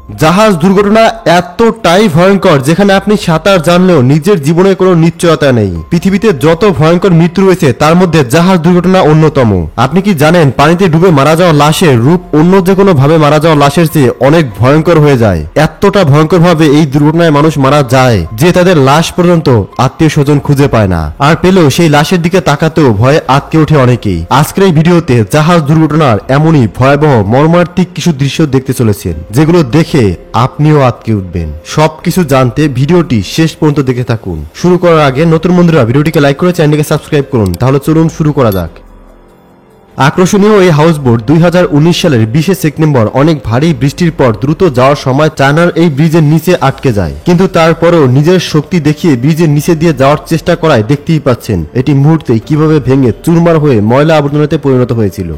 জাহাজ দুর্ঘটনা এতটাই ভয়ঙ্কর যেখানে আপনি সাঁতার জানলেও নিজের জীবনে কোনো নিশ্চয়তা নেই। পৃথিবীতে যত ভয়ঙ্কর মৃত্যু রয়েছে তার মধ্যে জাহাজ দুর্ঘটনা অন্যতম। আপনি কি জানেন পানিতে ডুবে মারা যাওয়া লাশের রূপ অন্য যে কোনো ভাবে মারা যাওয়া লাশের চেয়ে অনেক ভয়ঙ্কর হয়ে যায়। এতটা ভয়ঙ্কর ভাবে এই দুর্ঘটনায় মানুষ মারা যায় যে তাদের লাশ পর্যন্ত আত্মীয় স্বজন খুঁজে পায় না, আর পেলেও সেই লাশের দিকে তাকাতেও ভয়ে আটকে ওঠে অনেকেই। আজকের এই ভিডিওতে জাহাজ দুর্ঘটনার এমনই ভয়াবহ মর্মান্তিক কিছু দৃশ্য দেখতে চলেছেন যেগুলো দেখে আপনিও আটকে উঠবেন। সবকিছু জানতে ভিডিওটি শেষ পর্যন্ত দেখে থাকুন। শুরু করার আগে নতুন বন্ধুরা ভিডিওটিকে লাইক করে চ্যানেলটিকে সাবস্ক্রাইব করুন। তাহলে চলুন শুরু করা যাক। আকর্ষণীয় এই হাউসবোট 2019 সালের 20 সেপ্টেম্বর অনেক ভারী বৃষ্টির পর দ্রুত যাওয়ার সময় চায়নার এই ব্রিজের নিচে আটকে যায়, কিন্তু তারপরেও নিজের শক্তি দেখিয়ে ব্রিজের নিচে দিয়ে যাওয়ার চেষ্টা করায় দেখতেই পাচ্ছেন এটি মুহূর্তে কিভাবে ভেঙে চুরমার হয়ে ময়লা আবর্জনাতে পরিণত হয়েছিল।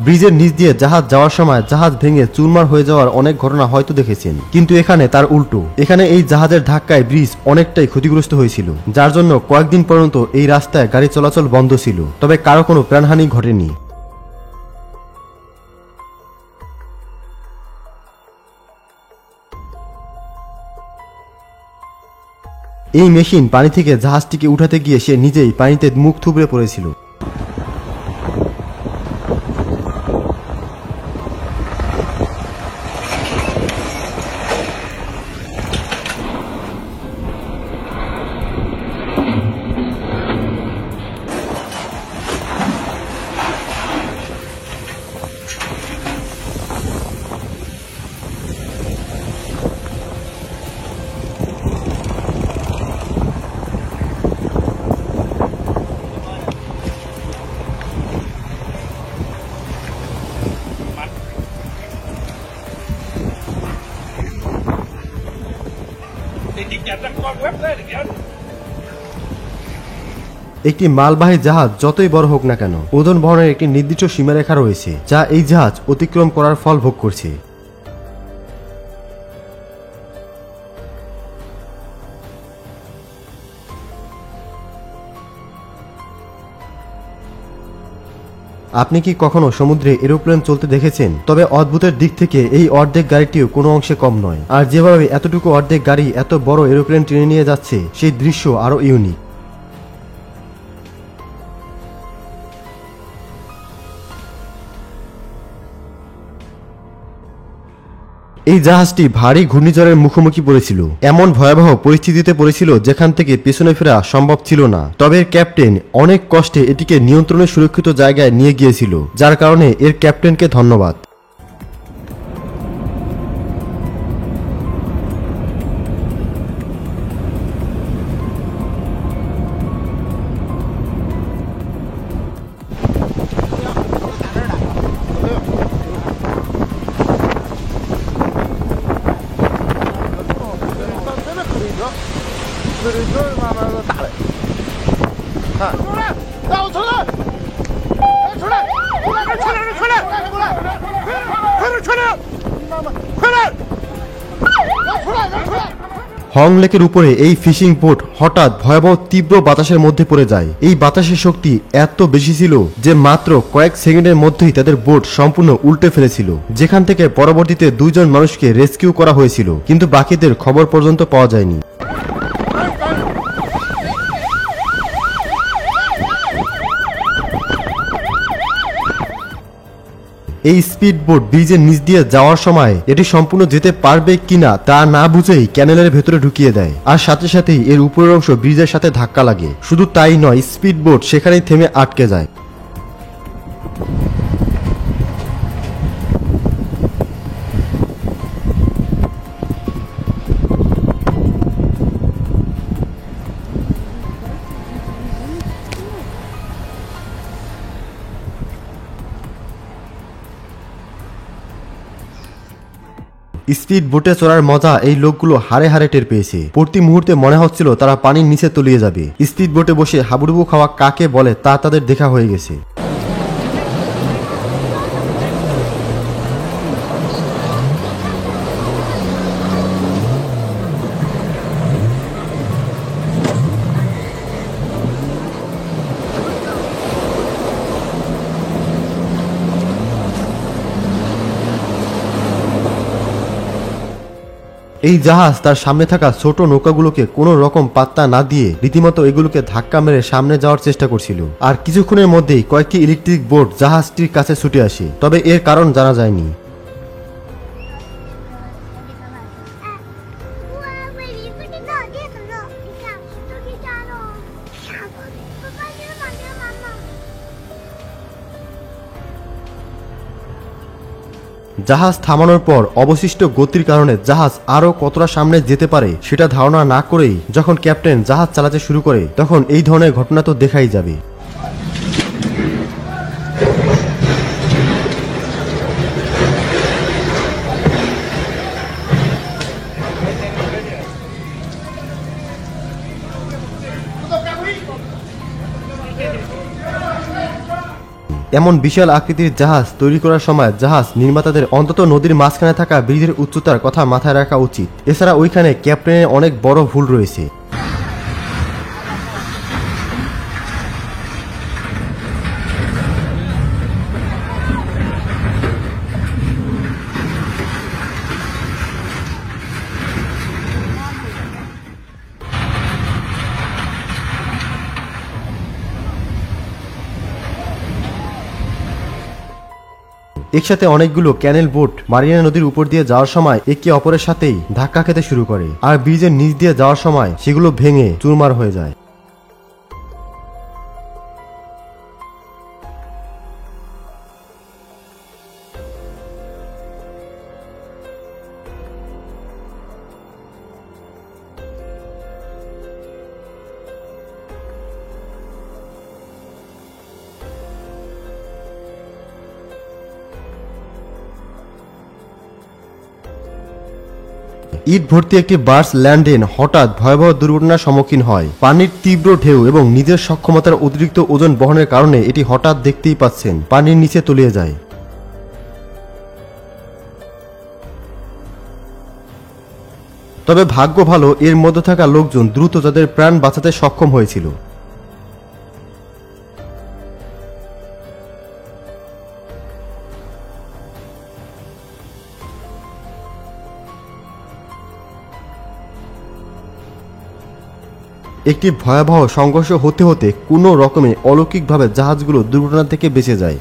ব্রিজের নিচ দিয়ে জাহাজ যাওয়ার সময় জাহাজ ভেঙে চুরমার হয়ে যাওয়ার অনেক ঘটনা হয়তো দেখেছেন, কিন্তু এখানে তার উল্টো। এখানে এই জাহাজের ধাক্কায় ব্রিজ অনেকটাই ক্ষতিগ্রস্ত হয়েছিল, যার জন্য কয়েকদিন পর্যন্ত এই রাস্তায় গাড়ি চলাচল বন্ধ ছিল, তবে কারো কোনো প্রাণহানি ঘটেনি। এই মেশিন পানি থেকে জাহাজটিকে উঠাতে গিয়ে সে নিজেই পানিতে মুখ থুবড়ে পড়েছিল। একটি মালবাহী জাহাজ যতই বড় হোক না কেন, ওজন বহনের একটি নির্দিষ্ট সীমারেখা রয়েছে যা এই জাহাজ অতিক্রম করার ফল ভোগ করছে। আপনি কি কখনো সমুদ্রে এরোপ্লেন চলতে দেখেছেন? তবে অদ্ভুতের দিক থেকে এই অর্ধেক গাড়িটিও কোনো অংশে কম নয়, আর যেভাবে এতটুকু অর্ধেক গাড়ি এত বড় এরোপ্লেন টেনে নিয়ে যাচ্ছে সেই দৃশ্য আরো ইউনিক। এই জাহাজটি ভারী ঘূর্ণিঝড়ের মুখোমুখি পড়েছিল, এমন ভয়াবহ পরিস্থিতিতে পড়েছিল যেখান থেকে পেছনে ফেরা সম্ভব ছিল না। তবে এর ক্যাপ্টেন অনেক কষ্টে এটিকে নিয়ন্ত্রণের সুরক্ষিত জায়গায় নিয়ে গিয়েছিল, যার কারণে এর ক্যাপ্টেনকে ধন্যবাদ। হং লেকের উপরে এই ফিশিং বোট হঠাৎ ভয়াবহ তীব্র বাতাসের মধ্যে পড়ে যায়। এই বাতাসের শক্তি এত বেশি ছিল যে মাত্র কয়েক সেকেন্ডের মধ্যেই তাদের বোট সম্পূর্ণ উল্টে ফেলেছিল, যেখান থেকে পরবর্তীতে 2 জন মানুষকে রেস্কিউ করা হয়েছিল, কিন্তু বাকিদের খবর পর্যন্ত পাওয়া যায়নি। এই স্পিড বোট ব্রিজের নিচ দিয়ে যাওয়ার সময় এটি সম্পূর্ণ যেতে পারবে কিনা তা না বুঝেই ক্যানেলের ভেতরে ঢুকিয়ে দেয়, আর সাথে সাথেই এর উপরের অংশ ব্রিজের সাথে ধাক্কা লাগে। শুধু তাই নয়, স্পিড বোট সেখানেই থেমে আটকে যায়। স্পিড বোটে চড়ার মজা এই লোকগুলো হারে হারে টের পেয়েছে। প্রতি মুহূর্তে মনে হচ্ছিল তারা পানির নিচে তলিয়ে যাবে। স্পিড বোটে বসে হাবুডুবু খাওয়া কাকে বলে তা তাদের দেখা হয়ে গেছে। এই জাহাজ তার সামনে থাকা ছোট নৌকাগুলোকে কোনো রকম পাত্তা না দিয়ে রীতিমতো এগুলোকে ধাক্কা মেরে সামনে যাওয়ার চেষ্টা করছিল। আর কিছুক্ষণের মধ্যেই কয়েকটি ইলেকট্রিক বোট জাহাজটির কাছে ছুটে আসে, তবে এর কারণ জানা যায়নি। জাহাজ থামানোর পর অবশিষ্ট গতির কারণে জাহাজ আরো কতটা সামনে যেতে পারে সেটা ধারণা না করেই যখন ক্যাপ্টেন জাহাজ চালাতে শুরু করে, তখন এই ধরনের ঘটনা তো দেখাই যাবে। এমন বিশাল আকৃতির জাহাজ তৈরি করার সময় জাহাজ নির্মাতাদের অন্তত নদীর মাঝখানে থাকা ব্রিজের উচ্চতার কথা মাথায় রাখা উচিত। এছাড়া ওইখানে ক্যাপ্টেনের অনেক বড় ভুল রয়েছে। একসাথে অনেকগুলো ক্যানেল বোট মারিনা নদীর উপর দিয়ে যাওয়ার সময় একে অপরের সাথেই ধাক্কা খেতে শুরু করে, আর ব্রিজের নিচ দিয়ে যাওয়ার সময় সেগুলো ভেঙে চুরমার হয়ে যায়। ইট ভর্তি একটি বার্স ল্যান্ডেন হঠাৎ ভয়াবহ দুর্ঘটনার সম্মুখীন হয়। পানির তীব্র ঢেউ এবং নিজের সক্ষমতার অতিরিক্ত ওজন বহনের কারণে এটি হঠাৎ দেখতেই পাচ্ছেন পানির নিচে তলিয়ে যায়। তবে ভাগ্য ভালো, এর মধ্যে থাকা লোকজন দ্রুত তাদের প্রাণ বাঁচাতে সক্ষম হয়েছিল। একটি ভয়াবহ সংঘর্ষ হতে হতে কোনো রকমে অলৌকিকভাবে জাহাজগুলো দুর্ঘটনা থেকে বেঁচে যায়।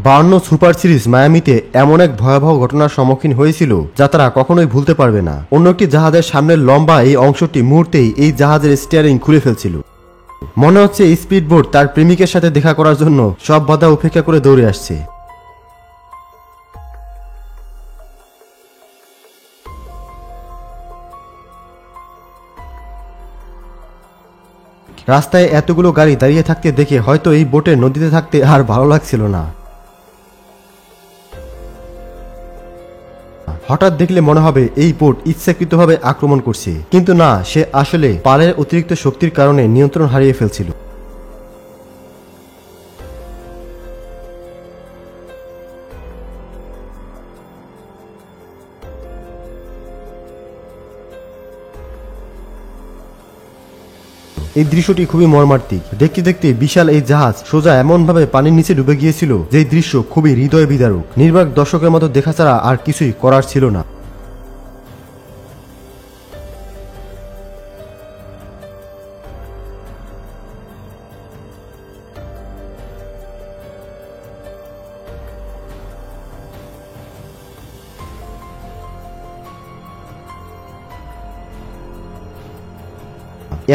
বায়ান্ন সুপার সিরিজ মায়ামিতে এমন এক ভয়াবহ ঘটনার সম্মুখীন হয়েছিল যা তারা কখনোই ভুলতে পারবে না। অন্য একটি জাহাজের সামনের লম্বা এই অংশটি মুহূর্তেই এই জাহাজের স্টিয়ারিং খুলে ফেলছিল। মনে হচ্ছে স্পিডবোট তার প্রেমিকের সাথে দেখা করার জন্য সব বাধা উপেক্ষা করে দৌড়ে আসছে। রাস্তায় এতগুলো গাড়ি দাঁড়িয়ে থাকতে দেখে হয়তো এই বোটে নদীতে থাকতে আর ভালো লাগছিল না। হঠাৎ দেখলে মনে হবে এই বোট ইচ্ছাকৃতভাবে আক্রমণ করছে, কিন্তু না, সে আসলে পালের অতিরিক্ত শক্তির কারণে নিয়ন্ত্রণ হারিয়ে ফেলছিল। এই দৃশ্যটি খুবই মর্মান্তিক। দেখতে দেখতে বিশাল এই জাহাজ সোজা এমনভাবে পানির নিচে ডুবে গিয়েছিল যে দৃশ্য খুবই হৃদয় বিদারক। নির্বাক দর্শকের মতো দেখা ছাড়া আর কিছুই করার ছিল না।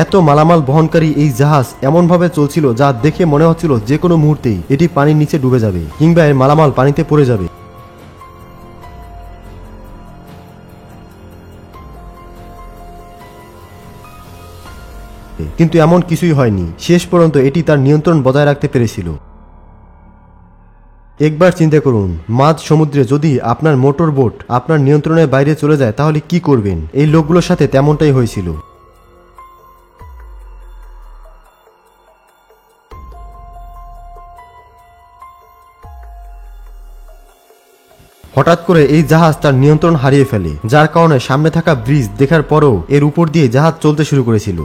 এত মালামাল বহনকারী এই জাহাজ এমনভাবে চলছিল যা দেখে মনে হচ্ছিল যে কোনো মুহূর্তেই এটি পানির নিচে ডুবে যাবে কিংবা এর মালামাল পানিতে পড়ে যাবে। কিন্তু এমন কিছুই হয়নি। শেষ পর্যন্ত এটি তার নিয়ন্ত্রণ বজায় রাখতে পেরেছিল। একবার চিন্তা করুন, মাঝ সমুদ্রে যদি আপনার মোটর বোট আপনার নিয়ন্ত্রণের বাইরে চলে যায় তাহলে কি করবেন? এই লোকগুলোর সাথে তেমনটাই হয়েছিল। হঠাৎ করে এই জাহাজ তার নিয়ন্ত্রণ হারিয়ে ফেলে, যার কারণে সামনে থাকা ব্রিজ দেখার পরও এর উপর দিয়ে জাহাজ চলতে শুরু করেছিল।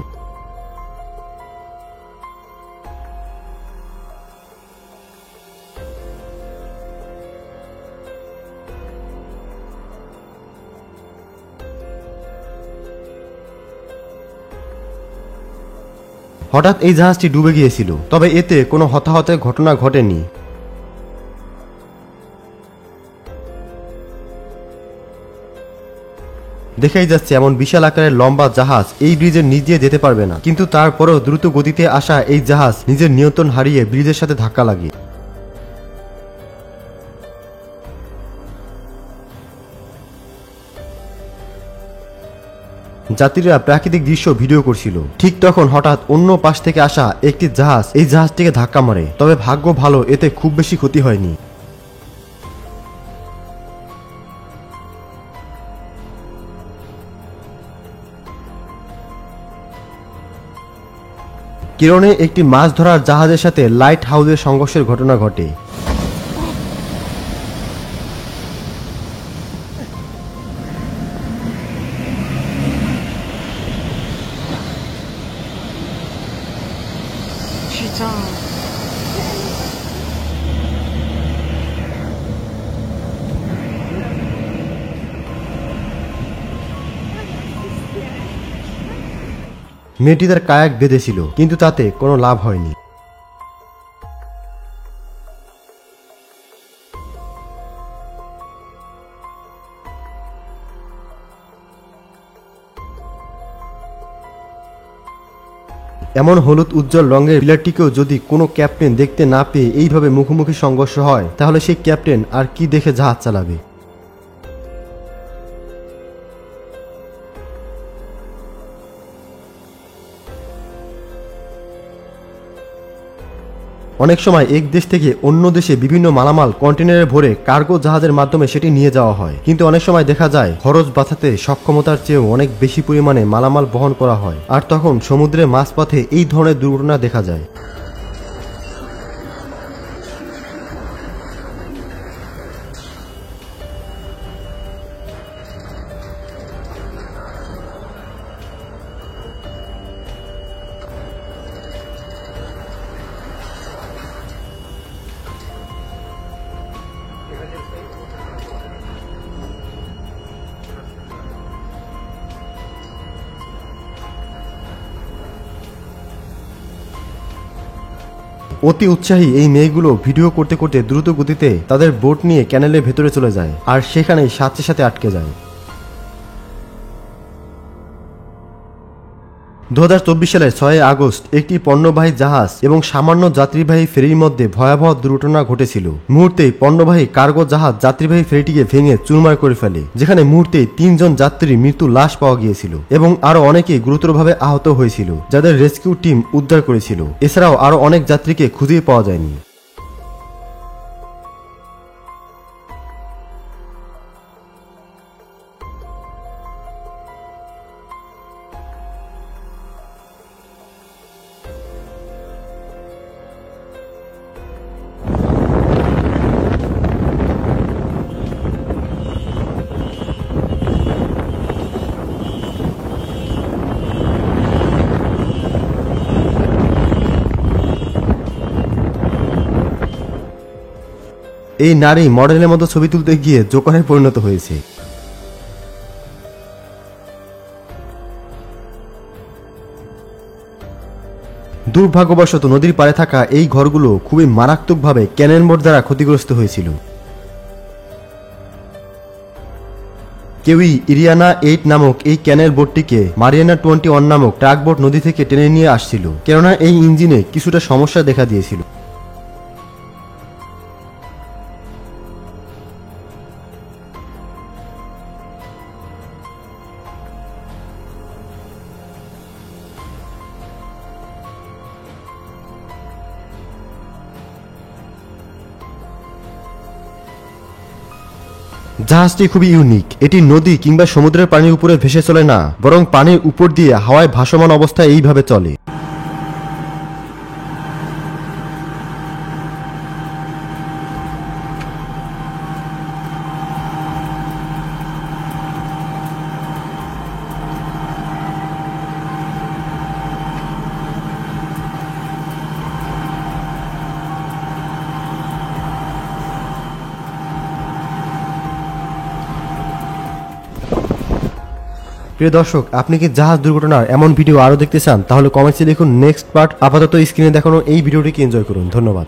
হঠাৎ এই জাহাজটি ডুবে গিয়েছিল, তবে এতে কোনো হতাহতের ঘটনা ঘটেনি। দেখাই যাচ্ছে এমন বিশাল আকারের লম্বা জাহাজ এই ব্রিজের নিচ দিয়ে যেতে পারবে না, কিন্তু তারপরেও দ্রুত গতিতে আসা এই জাহাজ নিজের নিয়ন্ত্রণ হারিয়ে ব্রিজের সাথে ধাক্কা লাগে। যাত্রীরা প্রাকৃতিক দৃশ্য ভিডিও করছিল, ঠিক তখন হঠাৎ অন্য পাশ থেকে আসা একটি জাহাজ এই জাহাজটিকে ধাক্কা মারে, তবে ভাগ্য ভালো এতে খুব বেশি ক্ষতি হয়নি। কিরণে একটি মাছ ধরার জাহাজের সাথে লাইট হাউসের সংঘর্ষের ঘটনা ঘটে। মেয়েটি তার কায়াক বেঁধেছিল, কিন্তু তাতে কোনো লাভ হয়নি। এমন হলুদ উজ্জ্বল রঙের পিলারটিকেও যদি কোনো ক্যাপ্টেন দেখতে না পেয়ে এইভাবে মুখোমুখি সংঘর্ষ হয়, তাহলে সেই ক্যাপ্টেন আর কি দেখে জাহাজ চালাবে। অনেক সময় এক দেশ থেকে অন্য দেশে বিভিন্ন মালামাল কন্টেনারে ভরে কার্গো জাহাজের মাধ্যমে সেটি নিয়ে যাওয়া হয়, কিন্তু অনেক সময় দেখা যায় খরচ বাঁচাতে সক্ষমতার চেয়েও অনেক বেশি পরিমাণে মালামাল বহন করা হয়, আর তখন সমুদ্রে মাঝপথে এই ধরনের দুর্ঘটনা দেখা যায়। অতি উৎসাহী এই মেয়েগুলো ভিডিও করতে করতে দ্রুত গতিতে তাদের বোট নিয়ে ক্যানেলের ভেতরে চলে যায়, আর সেখানেই সাথে সাথে আটকে যায়। 2024 সালের 6 আগস্ট একটি পণ্যবাহী জাহাজ এবং সামান্য যাত্রীবাহী ফেরির মধ্যে ভয়াবহ দুর্ঘটনা ঘটেছিল। মুহূর্তেই পণ্যবাহী কার্গো জাহাজ যাত্রীবাহী ফেরিটিকে ভেঙে চুরমার করে ফেলে, যেখানে মুহূর্তেই 3 জন যাত্রীর মৃত্যু লাশ পাওয়া গিয়েছিল এবং আরো অনেকেই গুরুতরভাবে আহত হয়েছিল, যাদের রেস্কিউ টিম উদ্ধার করেছিল। এছাড়াও আরো অনেক যাত্রীকে খুঁজে পাওয়া যায়নি। এই নারী মডেলের মতো ছবি তুলতে গিয়ে জোকারে পরিণত হয়েছে। দুর্ভাগ্যবশত নদীর পাড়ে থাকা এই ঘরগুলো খুবই মারাত্মকভাবে ক্যানন বোট দ্বারা ক্ষতিগ্রস্ত হয়েছিল। কেউই ইরিয়ানা 8 নামক এই ক্যানেল বোটটিকে মারিয়ানা 21 নামক ট্রাক বোট নদী থেকে টেনে নিয়ে আসছিল, কেননা এই ইঞ্জিনে কিছুটা সমস্যা দেখা দিয়েছিল। জাহাজটি খুবই ইউনিক। এটি নদী কিংবা সমুদ্রের পানির উপরে ভেসে চলে না, বরং পানির উপর দিয়ে হাওয়ায় ভাসমান অবস্থায় এইভাবে চলে। প্রিয় দর্শক, আপনি কি জাহাজ দুর্ঘটনার এমন ভিডিও আরো দেখতে চান? তাহলে কমেন্টসে লিখুন নেক্সট পার্ট। আপাতত স্ক্রিনে দেখানো এই ভিডিওটিকে এনজয় করুন। ধন্যবাদ।